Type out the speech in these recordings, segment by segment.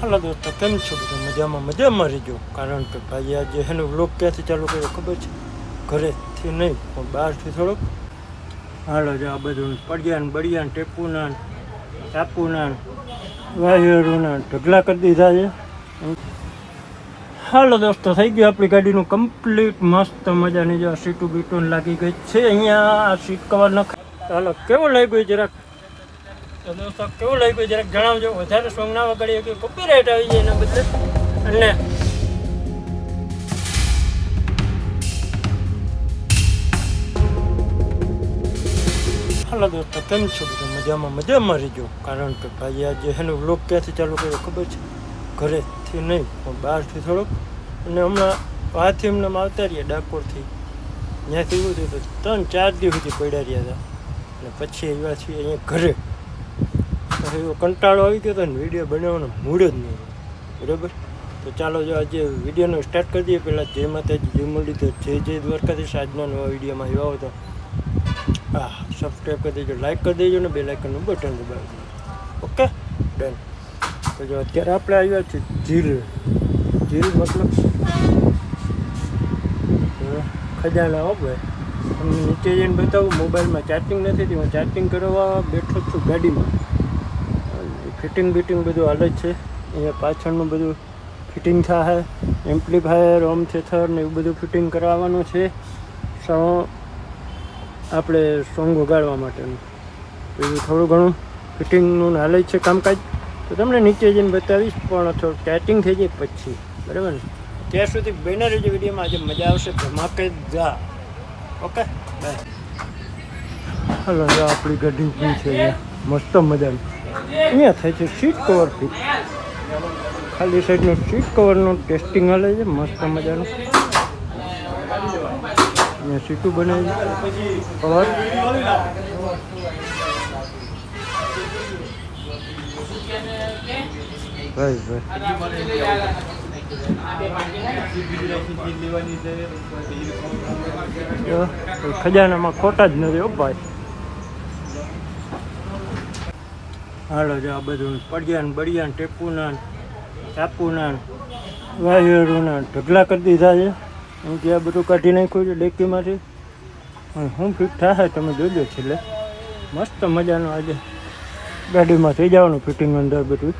હાલો દોસ્તો, કેમ છો બધા? મજામાં રહેજો. કારણ કે ભાઈ આજે એનો વ્લોગ ક્યાંથી ચાલુ કર્યો ખબર છે? ઘરેથી નહીં પણ બહારથી થોડોક. હાલો જો આ બધું પડ્યા બળિયા ટેપુના ટાપુના વાયરોના ઢગલા કરી દીધા છે. હાલો દોસ્તો, થઈ ગયું આપણી ગાડીનું કમ્પ્લીટ મસ્ત મજાની જો સીટું બીટું લાગી ગઈ છે. અહીંયા આ સીટ કવર નખાય. હાલો કેવું લાગ્યું જરાક? તો દોસ્તો કેવું લાગ્યું જરાક જણાવજો. વધારે સોંગ ના વગાડીએ કે કોપીરાઇટ આવી જાય એના બદલે. અને હાલો દોસ્તો, કેમ છો બધા? મજામાં રહેજો. કારણ કે ભાઈ આજે એનો વ્લોગ ક્યાંથી ચાલુ કર્યો ખબર છે? ઘરેથી નહીં પણ બહારથી થોડોક. અને હમણાં વાથી એમને આવતા રહ્યા ડાકોરથી. ત્યાંથી એવું થયું તો 3-4 દિવસ સુધી પડ્યા રહ્યા હતા. અને પછી આવ્યા છીએ અહીંયા ઘરે. એવો કંટાળો આવી ગયો હતો ને વિડીયો બનાવવાનો મૂડ જ નહીં. બરાબર, તો ચાલો જો આજે વિડીયોનો સ્ટાર્ટ કરી દઈએ. પહેલાં જય માતાજી, જય મુરલીધર, જય દ્વારકાધીશ. આજના નવા વિડીયોમાં આવ્યા હતો. હા, સબસ્ક્રાઈબ કરી દેજો, લાઈક કરી દેજો ને બે લાઇકનનું બટન દબાવી દેજો. Okay done. તો જો અત્યારે આપણે આવ્યા છીએ ઝીલ મતલબ ખજાના. હો ભાઈ, તમને નીચે જઈને બતાવું. મોબાઈલમાં ચાર્જિંગ નથી, હું ચાર્જિંગ કરવા બેઠો છું ગાડીમાં. ફિટિંગ બીટિંગ બધું હાલે જ છે. અહીંયા પાછળનું બધું ફિટિંગ થાય. એમ્પ્લીફાયર, હોમ થિયેટર ને એવું બધું ફિટિંગ કરાવવાનું છે. આપણે સોંગ વગાડવા માટેનું એવું થોડું ઘણું ફિટિંગનું હાલે જ છે કામકાજ. તો તમને નીચે જઈને બતાવીશ, પણ થોડું ચાર્જિંગ થઈ જાય પછી. બરાબર ને? ત્યાં સુધી બન્યા રહેજો વિડીયોમાં. આજે મજા આવશે ધમાકેદાર. Okay bye. હાલો જો આપણી ગાડી છે અહીંયા મસ્ત મજાની. અહીંયા થાય છે સીટ કવર ફિટ. ખાલી સાઈડનું સીટ કવરનું ટેસ્ટિંગ હાલે છે મસ્ત મજાનું. અહીંયા સીટું બને છે કવર. ખજાનામાં ખોટા જ નથી. ભાઈ હાલો જો આ બધું પડ્યા બળિયા ટેપુના ટાપુના વાયરોના ઢગલા કરી દીધા છે. એમ કે આ બધું કાઢી નાખ્યું છે ડેકીમાંથી. હું ફિટ થાય તમે જોજો છેલ્લે. મસ્ત મજાનું આજે ગાડીમાં થઈ જવાનું ફિટિંગ અંદર બધું.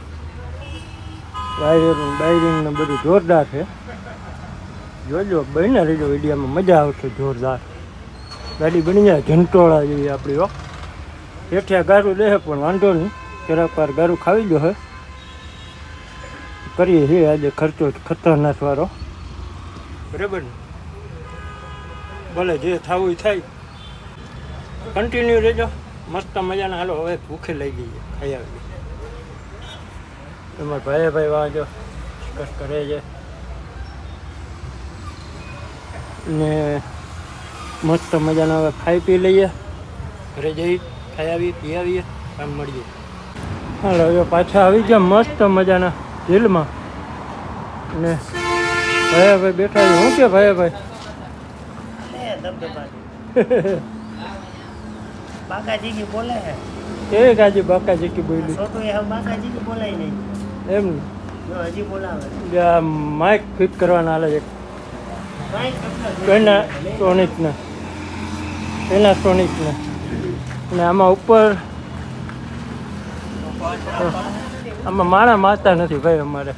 વાયરિંગ બાયરિંગ ને બધું જોરદાર છે. જોજો, બન્યા રહેજો વિડીયોમાં, મજા આવશે જોરદાર. ગાડી બની જાય જંટોળા જેવી આપણી. હો, હેઠિયા ગારું દે પણ વાંધો નહીં, જરાક વાર ગારું ખાવી જો હે. કરીએ છીએ આજે ખર્ચો ખતરનાક વાળો. બરાબર ને? ભલે જે થવું થાય. કન્ટિન્યુ રહેજો, મસ્ત મજાના. હાલો હવે ભૂખે લઈ ગઈ ખાઈ આવી. તમારા ભાઈ વાંચો કસ કરે છે ને મસ્ત મજાના. હવે ખાઈ પી લઈએ, ઘરે જઈ ખાઈ આવીએ, પી આવીએ, કામ મળીએ. હાલો હવે પાછા આવી ગયા મસ્ત મજાના ઝીલમાં. ને ભાઈ બેઠા છે. શું કે ભાઈ बाकाजी की बोले है એ ગાજી બાકાજી કી બોલી छोटू ये हम बाकाजी की बोला ही नहीं એમ जो हजी बोला है આ માઇક ફિટ કરવાના હાલે છે. પેનાસોનિકના અને આમાં ઉપર આમાં માણા મારતા નથી ભાઈ અમારે.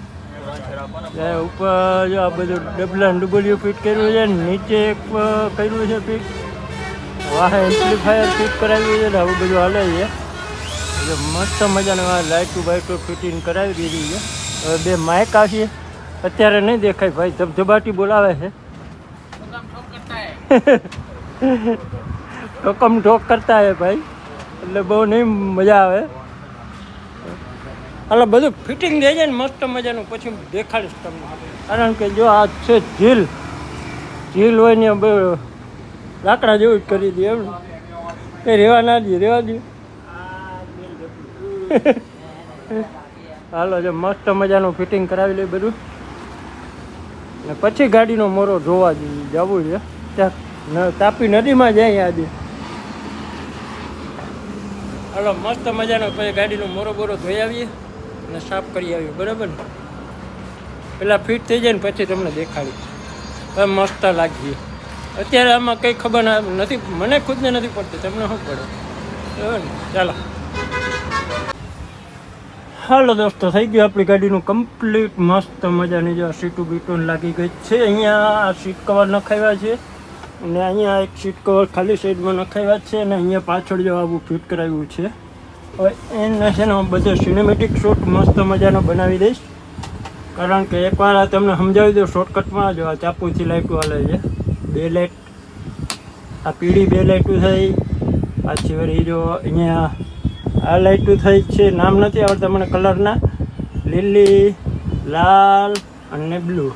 ઉપર જો આ બધું ડબલ્યુ ફિટ કર્યું છે. નીચે એક કર્યું છે ફિટ. વાહ એમ્પ્લીફાયર ફિટ કરાવ્યું છે ને આવું બધું હાલે છે. એટલે મસ્ત મજાનું આ લાઇટું બાઇટું ફિટિંગ કરાવી દીધી છે. હવે બે માઇક આવશે. અત્યારે નહીં દેખાય ભાઈ, ધબધબાટી બોલાવે છે. ઠોકમ ઠોક કરતા હે ભાઈ, એટલે બહુ નહીં મજા આવે. એટલે બધું ફિટિંગ થઈ જાય ને મસ્ત મજાનું પછી દેખાડીશ તમને. કારણ કે જો આ છે ઝીલ હોય ને લાકડા જેવું જ કરી દે. એમ એ રહેવા ના દે, રહેવા દે. હાલો જો મસ્ત મજાનું ફિટિંગ કરાવી લે બધું. ને પછી ગાડીનો મોરો જોવા જવું છે. ત્યાં તાપી નદીમાં જાય આજે. હાલો મસ્ત મજાનો પછી ગાડીનો મોરો બોરો ધોઈ આવીએ. અને સાફ કરી આવ્યું, બરાબર ને? પેલા ફિટ થઈ જાય ને પછી તમને દેખાડી તો મસ્ત લાગીએ. અત્યારે આમાં કંઈ ખબર નથી, મને ખુદને નથી પડતી, તમને શું પડે, બરાબર ને? ચાલો હાલો દોસ્તો, થઈ ગયું આપણી ગાડીનું કમ્પ્લીટ. મસ્ત મજાની જો સીટું બીટું લાગી ગઈ છે. અહીંયા આ સીટ કવર નખાવ્યા છે અને અહીંયા એક સીટ કવર ખાલી સાઈડમાં નખાવ્યા છે અને અહીંયા પાછળ જો આવું ફિટ કરાવ્યું છે. હવે એને છે ને હું બધો સિનેમેટિક શોટ મસ્ત મજાનો બનાવી દઈશ, કારણ કે એકવાર આ તમને સમજાવી દઉં શોર્ટકટમાં. જો આ ચાપુથી લાઇટો હાલે છે, 2 લાઇટ, આ પીળી 2 લાઇટો થઈ, પાછી વળી જો અહીંયા આ લાઇટો થઈ છે, નામ નથી આવડતા મને કલરના, લીલી, લાલ અને બ્લુ,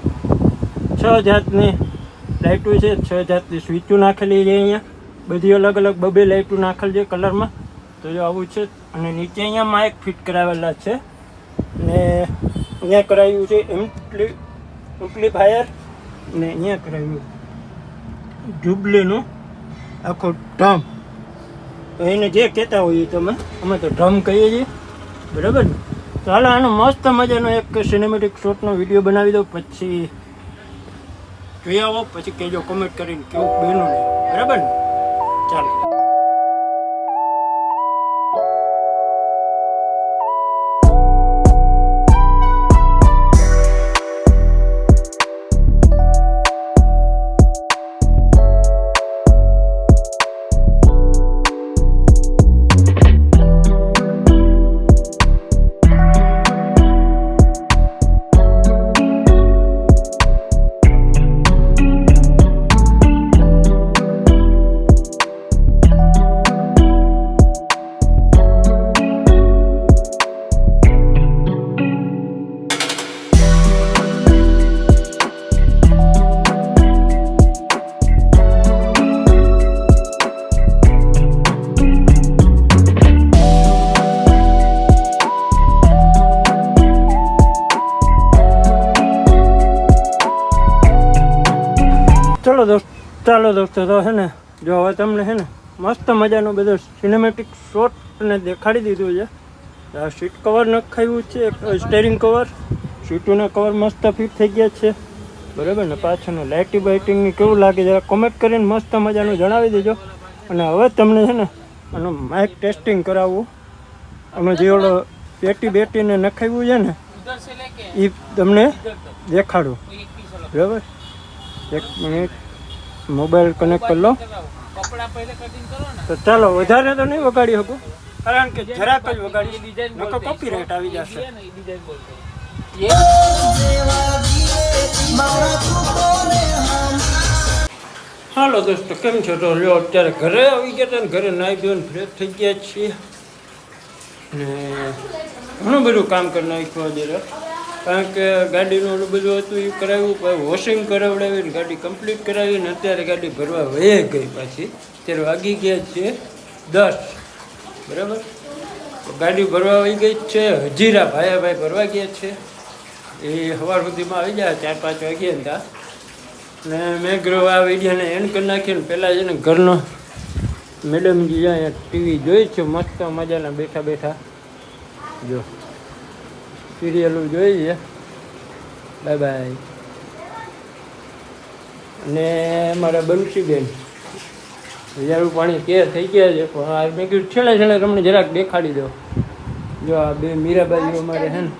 6 જાતની લાઇટો છે. 6 જાતની સ્વિચો નાખેલી છે અહીંયા, બધી અલગ અલગ 2 લાઇટો નાખેલ છે કલરમાં. તો જો આવું છે. અને નીચે અહીંયા માઇક ફિટ કરાવેલા છે ને અહીંયા કરાવ્યું છે એમ્પ્લીફાયર ને અહીંયા કરાવ્યું જુબલીનું આખો ડ્રમ. એને જે કહેતા હોઈએ તમે, અમે તો ડ્રમ કહીએ છીએ, બરાબર ને? તો હાલો આનો મસ્ત મજાનો એક સિનેમેટિક શોટનો વિડીયો બનાવી દો, પછી જોઈ આવો, પછી કહેજો કોમેન્ટ કરીને કેવું બન્યું નહીં, બરાબર ને? ચાલો ચાલો દોસ્તો, તો છે ને જો હવે તમને છે ને મસ્ત મજાનો બધો સિનેમેટિક શોટને દેખાડી દીધું છે. આ સીટ કવર નખાવ્યું છે, સ્ટેરિંગ કવર, સીટોના કવર મસ્ત ફિટ થઈ ગયા છે, બરાબર ને? પાછળનું લાઇટિંગ બાઇટિંગની કેવું લાગે છે કોમેન્ટ કરીને મસ્ત મજાનું જણાવી દેજો. અને હવે તમને છે ને આનું માઇક ટેસ્ટિંગ કરાવવું, અમે જે ઓલો બેટીને નખાવ્યું છે ને એ તમને દેખાડું, બરાબર? 1 મિનિટ, મોબાઈલ કનેક્ટ કરી લો. તો ચાલો, વધારે તો નહીં વગાડી શકું, કારણ કે જરાક જ વગાડી, નકર કોપીરાઈટ આવી જશે. હાલો દોસ્તો, કેમ છો? તો લ્યો અત્યારે ઘરે આવી ગયા હતા ને, ઘરે નાહી ધોઈને ફ્રેશ થઈ ગયા છીએ ને ઘણું બધું કામ કરી નાખ્યું આજે, કારણ કે ગાડીનું ઓલું બધું હતું એ કરાવ્યું, પછી વોશિંગ કરાવડાવીને ગાડી કમ્પ્લીટ કરાવીને અત્યારે ગાડી ભરવા વહી ગઈ. પાછી અત્યારે વાગી ગયા છે 10, બરાબર? ગાડી ભરવા વહી ગઈ છે. હજીરા ભાઈ ભરવા ગયા છે, એ સવાર સુધીમાં આવી જાય, 4-5 વાગ્યા હતા. ને મેં ગૃહ આ વિડીયોને એન્ડ કરી નાખીને પહેલાં છે ને ઘરનો મેડમજી અહીંયા ટીવી જોઈ છે, મસ્ત મજાના બેઠા બેઠા જો સિરિયલો જોઈ છે. Bye bye. અને મારા બંસીબેન હજારું પાણી કે થઈ ગયા છે, પણ આ મેં કીધું છેલ્લે તમને જરાક દેખાડી દો. જો આ 2 મીરાબાઈઓ અમારે છે ને,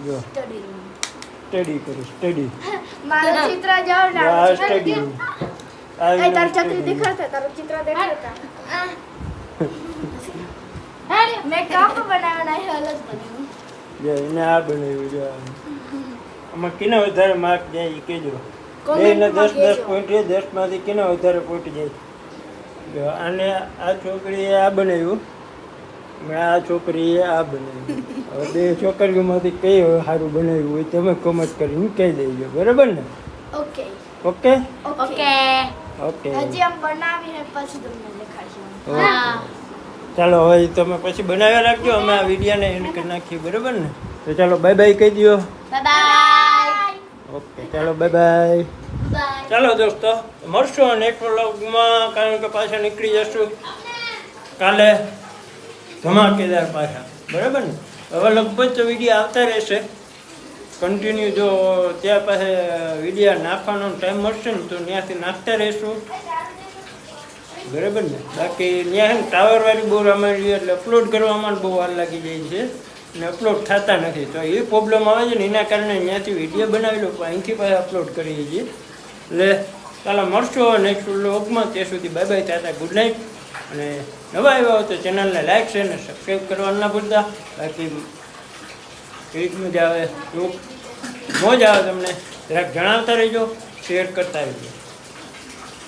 જો સ્ટડી કરું, સ્ટડી મારું ચિત્ર જાવ ને આ સ્ટડી એ તાર ચિત્ર દેખાડતા, તારું ચિત્ર દેખાડતા. મેં કાપ બનાવના હે, અલગ બનાવ્યું. જો એને આ બનાવ્યું. જો આમાં કેને વધારે માર્ક જાય એ કહેજો. 2 ને 10 પોઈન્ટ છે, 10 માંથી કેને વધારે પોઈન્ટ જાય. જો આને આ છોકરીએ આ બનાવ્યું, આ છોકરીએ આ બનાવ્યું. હવે 2 છોકરીઓમાંથી કઈ સારું બનાવ્યું હોય તમે કોમેન્ટ કરીને કહી દેજો, બરાબર ને? Okay okay okay okay. હજી આમ બનાવી હે, પછી તમને દેખાડશું. હા ચાલો, હવે તમે પછી બનાવ્યા રાખજો, અમે આ વિડીયોને એન્ડ કરી નાખીએ, બરાબર ને? તો ચાલો બાય બાય કહી દો. Bye bye. ઓકે ચાલો બાય બાય. બાય. ચાલો દોસ્તો, મળશું નેક્સ્ટ વ્લોગમાં, કારણ કે પાછા નીકળી જશું કાલે ધમાકેદાર પાછા, બરાબર ને? હવે લગભગ તો વિડીયો આવતા રહેશે કન્ટિન્યુ. જો ત્યાં પાસે વિડીયો નાખવાનો ટાઈમ મળશે ને તો ત્યાંથી નાખતા રહેશું, બરાબર ને. બાકી ત્યાં છે ને ટાવરવાળી બહુ રામાયણ એટલે અપલોડ કરવામાં બહુ વાર લાગી જાય છે અને અપલોડ થતા નથી. તો એ પ્રોબ્લેમ આવે છે ને એના કારણે ત્યાંથી વિડીયો બનાવી લો પણ અહીંથી પાછા અપલોડ કરીએ છીએ. એટલે ચાલો મળશો નેક્સ્ટ વ્લોગમાં. ત્યાં સુધી બાય બાય, તાતા ગુડ નાઇટ. અને નવા આવ્યા હોય તો ચેનલને લાઈક છે અને સબસ્ક્રાઈબ કરવાનું ના ભૂલતા. બાકી કેવી મજા આવે, મોજ આવે તમને જરાક જણાવતા રહેજો, શેર કરતા રહેજો.